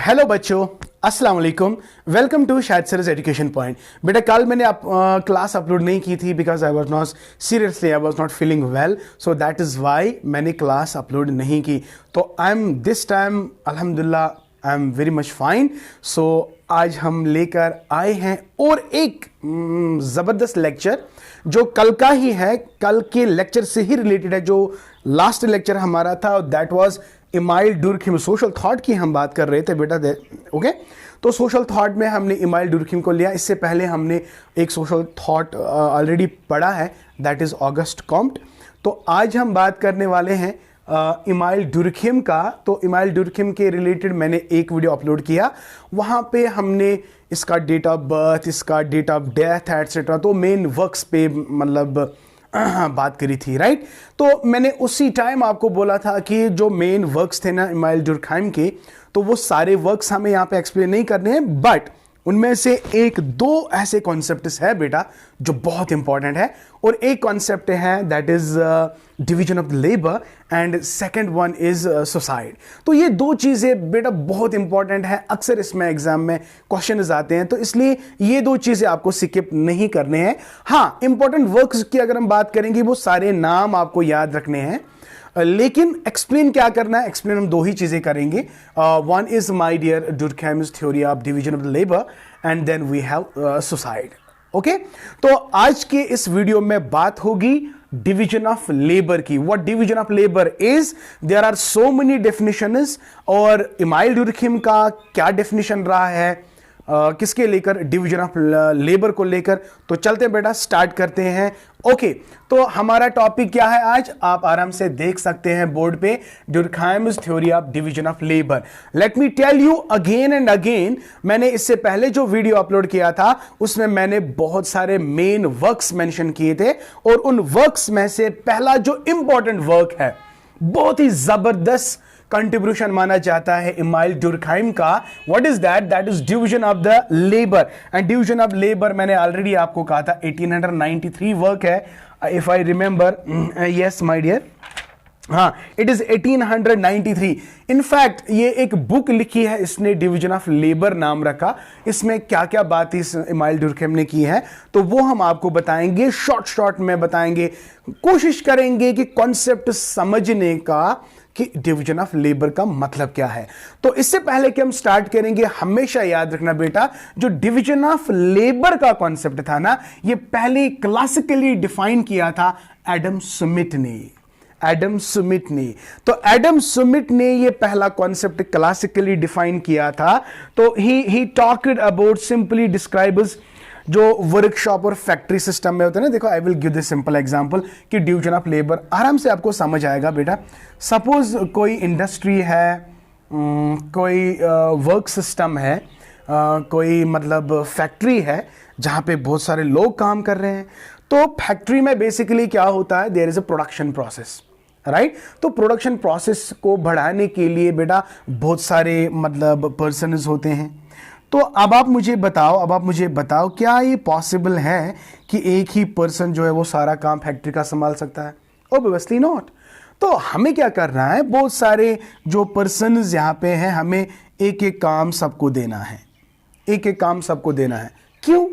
Hello बच्चों, अस्सलाम वालेकुम। Welcome to Shahid sir's education point. बेटा कल मैंने क्लास अपलोड नहीं की थी because I was not seriously, I was not feeling well, so that is why मैंने क्लास अपलोड नहीं की। तो आई एम दिस टाइम अल्हम्दुलिल्लाह I am very much fine. So आज हम लेकर आए हैं और एक ज़बरदस्त लेक्चर जो कल का ही है, कल के लेक्चर से ही रिलेटेड है। जो लास्ट लेक्चर हमारा था that was Emile Durkheim, social thought की हम बात कर रहे थे बेटा। ओके, तो सोशल थॉट में हमने इमाइल डुर्खिम को लिया। इससे पहले हमने एक सोशल थॉट ऑलरेडी पढ़ा है, दैट इज़ ऑगस्ट कॉम्ट। तो आज हम बात करने वाले हैं इमाइल डुर्खिम का। तो इमाइल डुर्खिम के रिलेटेड मैंने एक वीडियो अपलोड किया, वहाँ पे हमने इसका डेट ऑफ बर्थ, इसका डेट ऑफ डेथ एटसेट्रा, तो मेन वर्क्स पे मतलब बात करी थी, राइट। तो मैंने उसी टाइम आपको बोला था कि जो मेन वर्क्स थे ना इमाइल डुर्खिम के, तो वो सारे वर्क्स हमें यहाँ पे एक्सप्लेन नहीं करने हैं, बट उनमें से एक दो ऐसे कॉन्सेप्ट्स है बेटा जो बहुत इंपॉर्टेंट है। और एक कॉन्सेप्ट है that is division of the labour and second one is suicide. तो ये दो चीज़ें बेटा बहुत इंपॉर्टेंट है, अक्सर इसमें एग्जाम में क्वेश्चन आते हैं, तो इसलिए ये दो चीज़ें आपको स्किप नहीं करने हैं। हाँ, इंपॉर्टेंट वर्क्स की अगर हम बात करेंगे वो सारे नाम आपको याद रखने हैं, लेकिन एक्सप्लेन क्या करना है, एक्सप्लेन हम दो ही चीजें करेंगे। One is my dear Durkheim's theory of division of the labour and then we have suicide. Okay, तो आज के इस वीडियो में बात होगी डिवीजन ऑफ लेबर की। What division of labour is, there are so many definitions, और Emile Durkheim का क्या डेफिनेशन रहा है किसके लेकर, डिवीजन ऑफ लेबर को लेकर। तो चलते हैं बेटा, स्टार्ट करते हैं। ओके, तो हमारा टॉपिक क्या है आज, आप आराम से देख सकते हैं बोर्ड पे, Durkheim's theory of division of labour. Let me tell you again and again, मैंने इससे पहले जो वीडियो अपलोड किया था उसमें मैंने बहुत सारे मेन वर्क्स मेंशन किए थे, और उन वर्क्स में से पहला जो इंपॉर्टेंट वर्क है, बहुत ही जबरदस्त कंट्रीब्यूशन माना जाता है इमाइल डुर्खिम का। What is that, that is division of the labour. And division of labour मैंने ऑलरेडी आपको कहा था 1893 वर्क है, if I remember, yes my dear, हाँ इट इज 1893। इनफैक्ट ये एक बुक लिखी है इसने, डिवीजन ऑफ लेबर नाम रखा। इसमें क्या क्या बात इस इमाइल डुर्खिम ने की है तो वो हम आपको बताएंगे, शॉर्ट में बताएंगे, कोशिश करेंगे कि कॉन्सेप्ट समझने का कि डिवीजन ऑफ लेबर का मतलब क्या है। तो इससे पहले कि हम स्टार्ट करेंगे, हमेशा याद रखना बेटा, जो डिवीजन ऑफ लेबर का कॉन्सेप्ट था ना, ये पहले क्लासिकली डिफाइन किया था एडम स्मिथ ने। एडम स्मिथ ने, तो एडम स्मिथ ने ये पहला कॉन्सेप्ट क्लासिकली डिफाइन किया था। तो he talked about, simply describes जो वर्कशॉप और फैक्ट्री सिस्टम में होता है ना। देखो I will give this simple example कि डिवीजन ऑफ लेबर आराम से आपको समझ आएगा बेटा। सपोज कोई इंडस्ट्री है, कोई वर्क सिस्टम है, कोई मतलब फैक्ट्री है जहाँ पे बहुत सारे लोग काम कर रहे हैं। तो फैक्ट्री में बेसिकली क्या होता है, there is a production process, right. तो प्रोडक्शन प्रोसेस को बढ़ाने के लिए बेटा बहुत सारे मतलब पर्सन्स होते हैं। तो अब आप मुझे बताओ क्या ये पॉसिबल है कि एक ही पर्सन जो है वो सारा काम फैक्ट्री का संभाल सकता है? Obviously not. तो हमें क्या करना है, बहुत सारे जो पर्सन्स यहाँ पे हैं, हमें एक एक काम सबको देना है, एक एक काम सबको देना है। क्यों?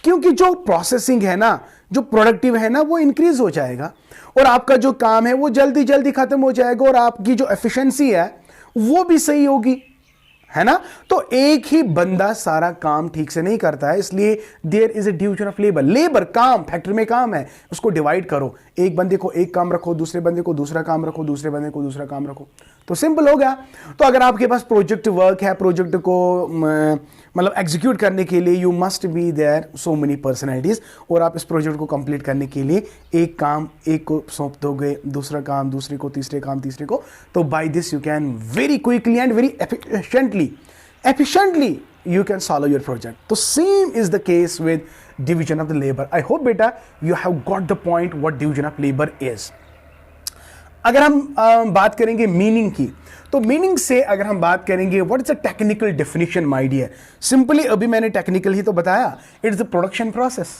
क्योंकि जो प्रोसेसिंग है ना, जो प्रोडक्टिव है ना, वो इंक्रीज हो जाएगा, और आपका जो काम है वो जल्दी जल्दी खत्म हो जाएगा, और आपकी जो एफिशिएंसी है वो भी सही होगी, है ना। तो एक ही बंदा सारा काम ठीक से नहीं करता है, इसलिए there is a division of labour. Labour काम, फैक्ट्री में काम है, उसको डिवाइड करो, एक बंदे को एक काम रखो, दूसरे बंदे को दूसरा काम रखो, दूसरे बंदे को दूसरा काम रखो, तो सिंपल हो गया। तो अगर आपके पास प्रोजेक्ट वर्क है, प्रोजेक्ट को मतलब एग्जीक्यूट करने के लिए you must be there so many personalities, और आप इस प्रोजेक्ट को कंप्लीट करने के लिए एक काम एक को सौंप दोगे, दूसरा काम दूसरे को, तीसरे काम तीसरे को। तो by this you can very quickly and very efficiently you can solve your project. So same is the case with division of the labor. I hope beta you have got the point what division of labor is. अगर हम बात करेंगे meaning की, तो meaning से अगर हम बात करेंगे what is a technical definition my dear, simply अभी मैंने टेक्निकल ही तो बताया, it is a production process.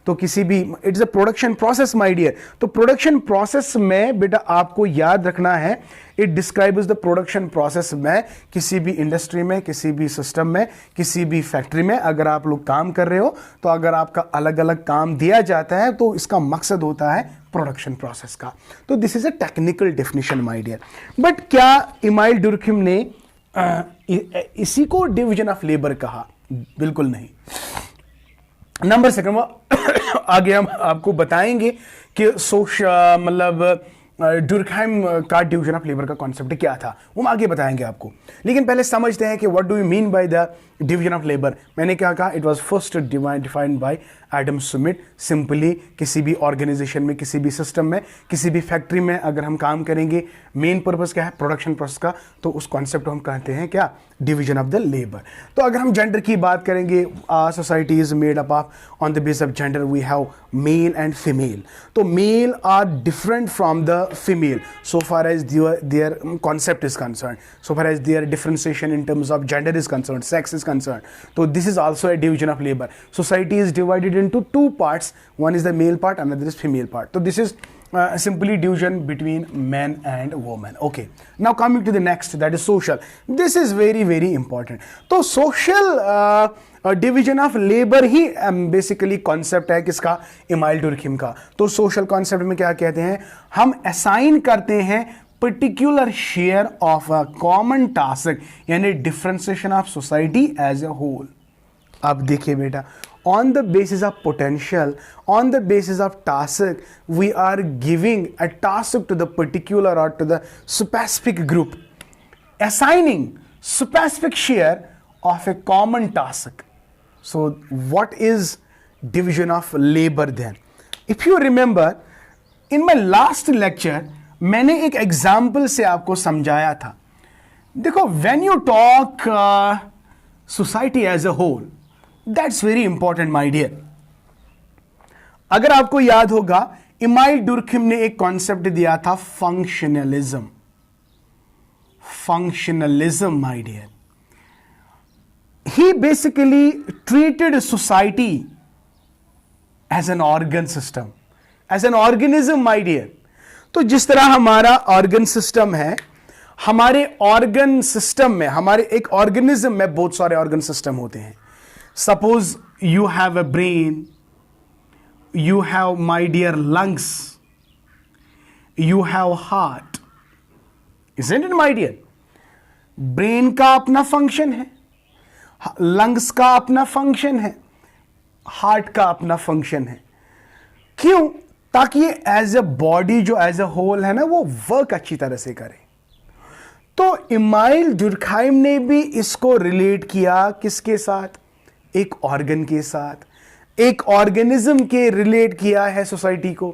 तो किसी भी, it's a production process my dear. तो प्रोडक्शन प्रोसेस में बेटा आपको याद रखना है, it describes the production process में, किसी भी इंडस्ट्री में, किसी भी सिस्टम में, किसी भी फैक्ट्री में अगर आप लोग काम कर रहे हो, तो अगर आपका अलग अलग काम दिया जाता है तो इसका मकसद होता है प्रोडक्शन प्रोसेस का। तो this is a technical definition my dear. But क्या इमाइल डुर्कheim ने इसी को डिवीजन ऑफ लेबर कहा? बिल्कुल नहीं। नंबर सेकंड आगे हम आपको बताएंगे कि डुर्कheim का डिवीजन ऑफ लेबर का कॉन्सेप्ट क्या था, वो हम आगे बताएंगे आपको। लेकिन पहले समझते हैं कि what do you mean by the division of labour. मैंने क्या कहा? It was first defined by Adam Smith. Simply किसी भी ऑर्गेनाइजेशन में, किसी भी सिस्टम में, किसी भी फैक्ट्री में अगर हम काम करेंगे, मेन पर्पस क्या है? प्रोडक्शन प्रोसेस का। तो उस कॉन्सेप्ट को हम कहते हैं क्या? Division of the labour. तो अगर हम जेंडर की बात करेंगे, society is made up of on the base of gender we have male and female. तो male are different from the female so far as their concept is concerned, so far as their differentiation in terms of gender is concerned, sex is concerned. So this is also a division of labor. Society is divided into two parts, one is the male part, another is female part. So this is simply division between men and women. Okay, now coming to the next, that is social. This is very very important. तो social division of labour he basically concept है किसका? Email डुर्कheim का। तो social concept में क्या कहते हैं? हम असाइन करते हैं particular share of a common task, यानी differentiation of society as a whole. अब देखिए बेटा, on the basis of potential, on the basis of task, we are giving a task to the particular or to the specific group, assigning specific share of a common task. So what is division of labor then? If you remember, in my last lecture, मैंने एक example से आपको समझाया था। देखो, when you talk society as a whole, that's very important my dear. अगर आपको याद होगा, इमाइल डुर्कheim ने एक कॉन्सेप्ट दिया था functionalism. Functionalism my dear. He basically treated society as an organ system, as an organism my dear. तो जिस तरह हमारा ऑर्गन सिस्टम है, हमारे ऑर्गन सिस्टम में, हमारे एक ऑर्गेनिज्म में बहुत सारे ऑर्गन सिस्टम होते हैं। Suppose you have a brain, you have my dear lungs, you have heart, isn't it my dear? Brain का अपना फंक्शन है, लंग्स का अपना फंक्शन है, हार्ट का अपना फंक्शन है। क्यों? ताकि ये एज ए बॉडी, जो एज ए होल है ना, वो वर्क अच्छी तरह से करे। तो इमाइल डुर्कheim ने भी इसको रिलेट किया किसके साथ? एक ऑर्गन के साथ, एक ऑर्गेनिज्म के रिलेट किया है सोसाइटी को।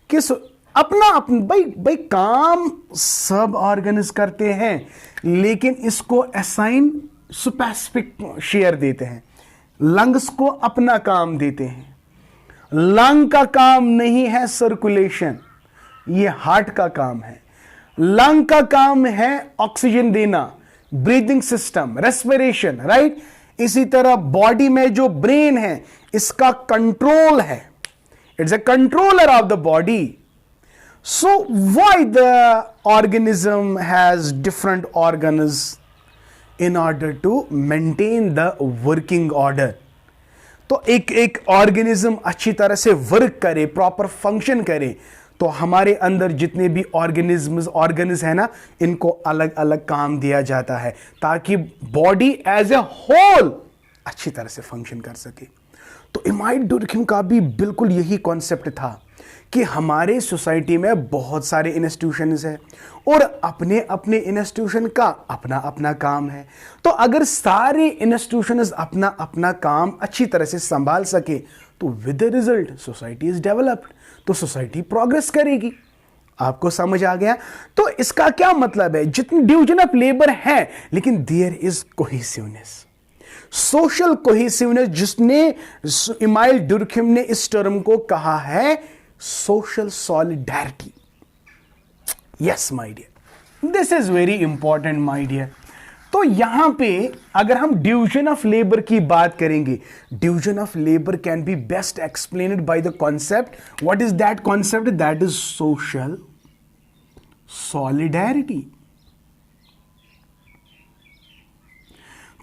किस अपना भाई काम सब ऑर्गन्स करते हैं, लेकिन इसको असाइन स्पेसिफिक शेयर देते हैं। लंग्स को अपना काम देते हैं। लंग का काम नहीं है सर्कुलेशन, ये हार्ट का काम है। लंग का काम है ऑक्सीजन देना, ब्रीदिंग सिस्टम, रेस्पिरेशन, राइट। इसी तरह बॉडी में जो ब्रेन है, इसका कंट्रोल है, it's a controller of the body. So why the organism has different organs in order to maintain the working order. तो एक ऑर्गेनिज्म अच्छी तरह से वर्क करे, प्रॉपर फंक्शन करे, तो हमारे अंदर जितने भी ऑर्गेनिज्म है ना, इनको अलग अलग काम दिया जाता है ताकि बॉडी एज ए होल अच्छी तरह से फंक्शन कर सके। तो इमाइल डुर्कheim का भी बिल्कुल यही कॉन्सेप्ट था कि हमारे सोसाइटी में बहुत सारे इंस्टीट्यूशंस हैं और अपने अपने इंस्टीट्यूशन का अपना अपना काम है। तो अगर सारे इंस्टीट्यूशंस अपना अपना काम अच्छी तरह से संभाल सके, तो with the result society is developed, तो सोसाइटी प्रोग्रेस करेगी। आपको समझ आ गया? तो इसका क्या मतलब है? जितनी डिवीजन ऑफ लेबर है, लेकिन there is cohesiveness, social cohesiveness, जिसने इमाइल डुर्कheim ने इस टर्म को कहा है social solidarity. Yes my dear, this is very important my dear. तो यहां पे अगर हम डिवीजन ऑफ लेबर की बात करेंगे, division of labour can be best explained by the concept. What is that concept? That is social solidarity.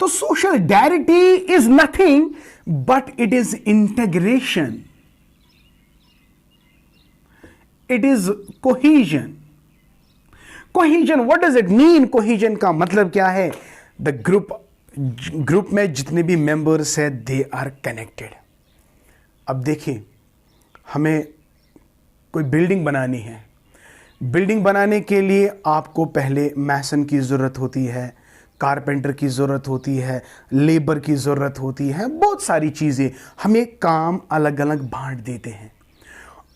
तो solidarity is nothing but it is integration, it is cohesion. Cohesion, what does it mean? Cohesion का मतलब क्या है? The group में जितने भी members है they are connected. अब देखिए, हमें कोई बिल्डिंग बनानी है. बिल्डिंग बनाने के लिए आपको पहले मैसन की जरूरत होती है, कारपेंटर की ज़रूरत होती है, लेबर की ज़रूरत होती है, बहुत सारी चीज़ें. हमें काम अलग अलग बांट देते हैं.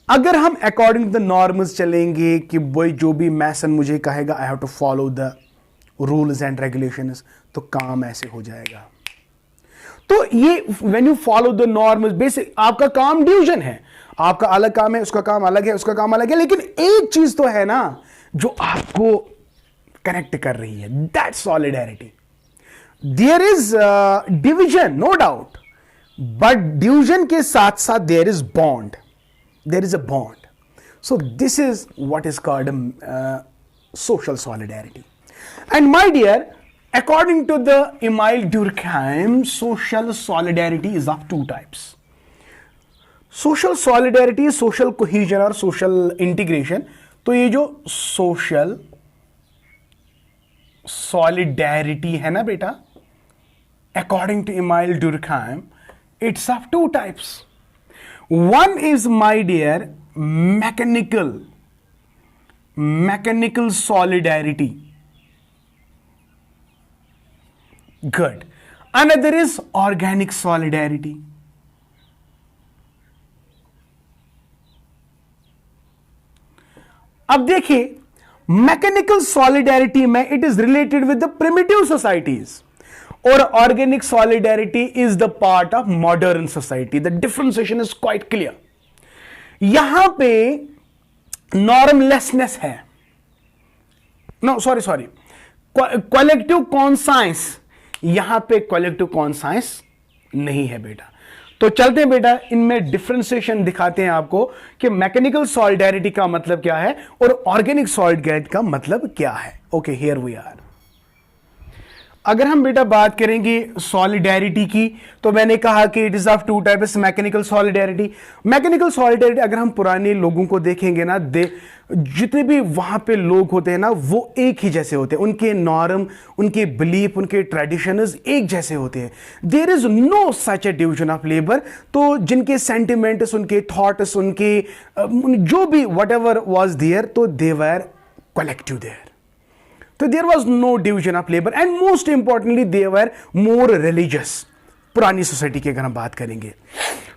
अगर हम अकॉर्डिंग टू द नॉर्म्स चलेंगे कि वही जो भी मैसन मुझे कहेगा I have to follow the rules and regulations, तो काम ऐसे हो जाएगा. तो ये when you follow the norms, basic आपका काम डिवीजन है, आपका अलग काम है, उसका काम अलग है, उसका काम अलग है, लेकिन एक चीज तो है ना जो आपको कनेक्ट कर रही है, that solidarity. There is division no doubt, but division के साथ साथ there is bond, there is a bond. So this is what is called social solidarity. And my dear, according to the Emile Durkheim, social solidarity is of two types. Social solidarity, social cohesion और social integration. तो ये जो social solidarity है ना बेटा, according to Emile Durkheim, it's of two types. One is, my dear, mechanical solidarity. Good. Another is organic solidarity. अब देखिए, mechanical solidarity में it is related with the primitive societies, और organic solidarity is the part of modern society. The differentiation is quite clear. यहां पे नॉर्मलेसनेस है, no sorry, collective conscience, यहां पे collective conscience नहीं है बेटा. तो चलते हैं बेटा, इनमें डिफरेंशिएशन दिखाते हैं आपको कि मैकेनिकल सॉलिडेरिटी का मतलब क्या है और ऑर्गेनिक सॉलिडेरिटी का मतलब क्या है. Okay, here we are. अगर हम बेटा बात करेंगे सॉलिडेरिटी की, तो मैंने कहा कि it is of two types. Mechanical solidarity, mechanical solidarity अगर हम पुराने लोगों को देखेंगे ना, जितने भी वहां पे लोग होते हैं ना, वो एक ही जैसे होते हैं. उनके नॉर्म, उनके बिलीफ, उनके ट्रेडिशंस एक जैसे होते हैं. There is no such a division of labour. तो जिनके सेंटिमेंट्स, उनके थॉट्स, उनके जो भी वट एवर वॉज देयर, तो they were collective there. So there was no division of labor, and most importantly they were more religious. पुरानी society की अगर हम बात करेंगे,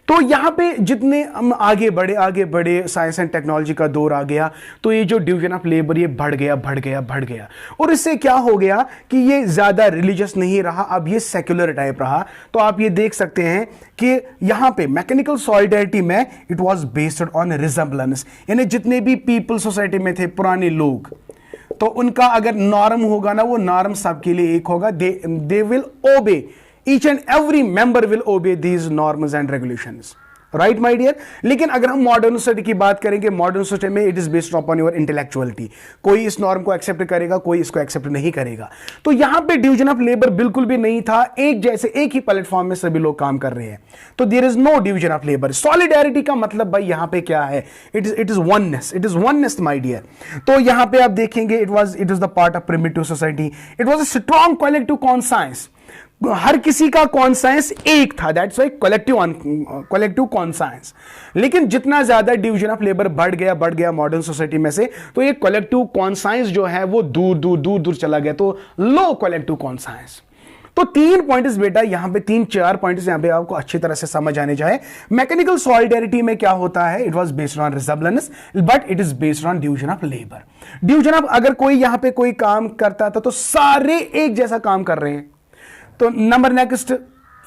तो यहां पे जितने हम आगे बढ़े साइंस एंड टेक्नोलॉजी का दौर आ गया, तो ये जो डिवीजन ऑफ लेबर ये बढ़ गया, और इससे क्या हो गया कि ये ज्यादा रिलीजियस नहीं रहा, अब ये सेक्युलर टाइप रहा. तो आप ये देख सकते हैं कि यहां पे मैकेनिकल सॉलिडेरिटी में it was based on resemblance, यानी जितने भी पीपल सोसाइटी में थे पुराने लोग, तो उनका अगर नॉर्म होगा ना, वो नॉर्म सबके लिए एक होगा. They will obey, each and every member will obey these norms and regulations. Right my dear. लेकिन अगर हम मॉडर्न सोसाइटी की बात करेंगे, मॉडर्न सोसाइटी में it is based upon your intellectuality. कोई इस नॉर्म को एक्सेप्ट करेगा, कोई इसको एक्सेप्ट नहीं करेगा. तो यहां पे डिवीजन ऑफ लेबर बिल्कुल भी नहीं था, एक जैसे एक ही प्लेटफॉर्म में सभी लोग काम कर रहे हैं. तो there is no division of labour. Solidarity का मतलब भाई यहां पे क्या है? It is oneness my dear. तो यहां पे आप देखेंगे it was the part of primitive society. It was a strong collective conscience. हर किसी का कॉन्साइंस एक था, दैट्स वाई कलेक्टिव कॉन्साइंस. लेकिन जितना ज्यादा डिवीजन ऑफ लेबर बढ़ गया मॉडर्न सोसाइटी में से, तो ये कलेक्टिव कॉन्साइंस जो है वो दूर चला गया. तो लो कलेक्टिव कॉन्साइंस. तो 3 पॉइंट्स बेटा यहां पे, 3-4 पॉइंट्स यहां पे आपको अच्छी तरह से समझ आने जाए. मैकेनिकल सॉलिडेरिटी में क्या होता है? It was based on resemblance, but it is based on division of labour. Division of, अगर कोई यहां पे कोई काम करता था तो सारे एक जैसा काम कर रहे हैं. तो नंबर नेक्स्ट,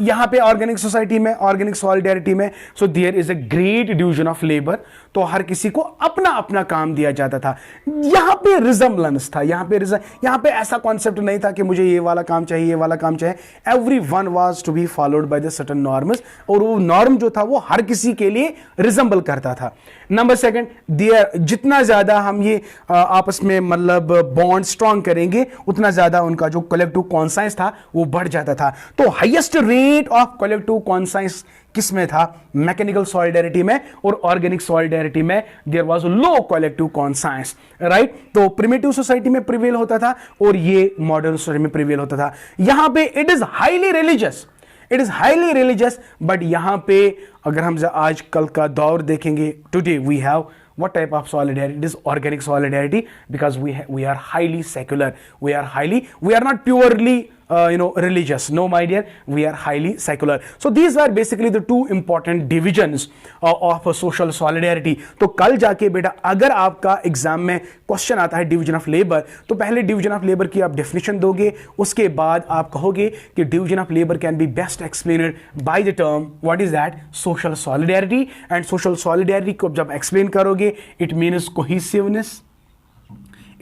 यहाँ पे ऑर्गेनिक सोसाइटी में, ऑर्गेनिक सॉलिडेरिटी में, so there is a great division of labour. तो हर किसी को अपना अपना काम दिया जाता था। यहाँ पे रिजम्बलेंस था, यहाँ पे ऐसा कॉन्सेप्ट नहीं था कि मुझे ये वाला काम चाहिए, ये वाला काम चाहिए। Everyone was to be followed by the certain norms, और वो नॉर्म जो था वो हर किसी के लिए रिजम्बल करता था। नंबर सेकंड, देयर जितना ज्यादा हम ये आपस में मतलब बॉन्ड स्ट्रॉन्ग करेंगे, उतना ज्यादा उनका जो कलेक्टिव कॉन्साइंस था वो बढ़ जाता था। तो highest rate of collective conscience किस में था? मैकेनिकल सॉलिडेरिटी में और ऑर्गेनिक सॉलिडेरिटी में there was low collective conscience, right. तो प्रिमिटिव सोसाइटी में प्रिवेल होता था और ये मॉडर्न सोसाइटी में प्रिवेल होता था। यहां पे it is highly religious, but यहां पे अगर हम आज कल का दौर देखेंगे, today we have what type of solidarity? It is organic solidarity, because we are highly secular, we are not purely religious. No, my dear, we are highly secular. So these were basically the two important divisions of social solidarity. तो कल जाके बेटा अगर आपका exam में question आता है division of labour, तो पहले डिवीजन ऑफ लेबर की आप डेफिनेशन दोगे, उसके बाद आप कहोगे कि division of labour can be best explained by the term what is that? Social solidarity. And social solidarity को जब एक्सप्लेन करोगे, it means cohesiveness,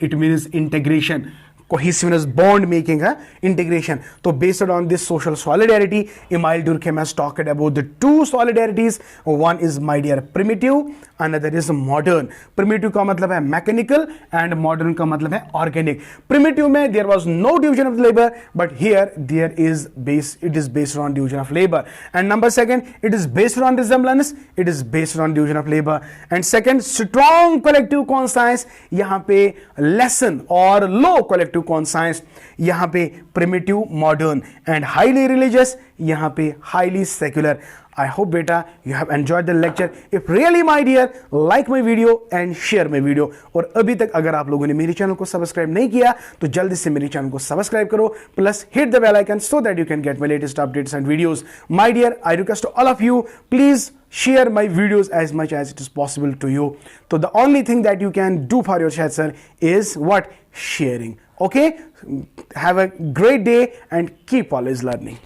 it means integration, cohesiveness, bond making, integration. So based on this social solidarity, Emile Durkheim has talked about the two solidarities. One is, my dear, primitive, another is modern. Primitive का मतलब है mechanical and modern का मतलब है organic. Primitive में there was no division of labor, but here it is based on division of labor. And number second, it is based on resemblance, it is based on division of labor. And second, strong collective conscience, यहाँ पे lesson और low collective conscience, यहां पे primitive, modern, and highly religious, यहां पे highly secular. I hope beta you have enjoyed the lecture. If really, my dear, like my video and share my video. और अभी तक अगर आप लोगों ने मेरे चैनल को सब्सक्राइब नहीं किया तो जल्दी से मेरे चैनल को सब्सक्राइब करो, plus hit the bell icon so that you can get my latest updates and videos. My dear, I request to all of you, please share my videos as much as it is possible to you. So the only thing that you can do for your chat sir is what? Sharing. Okay? Have a great day and keep always learning.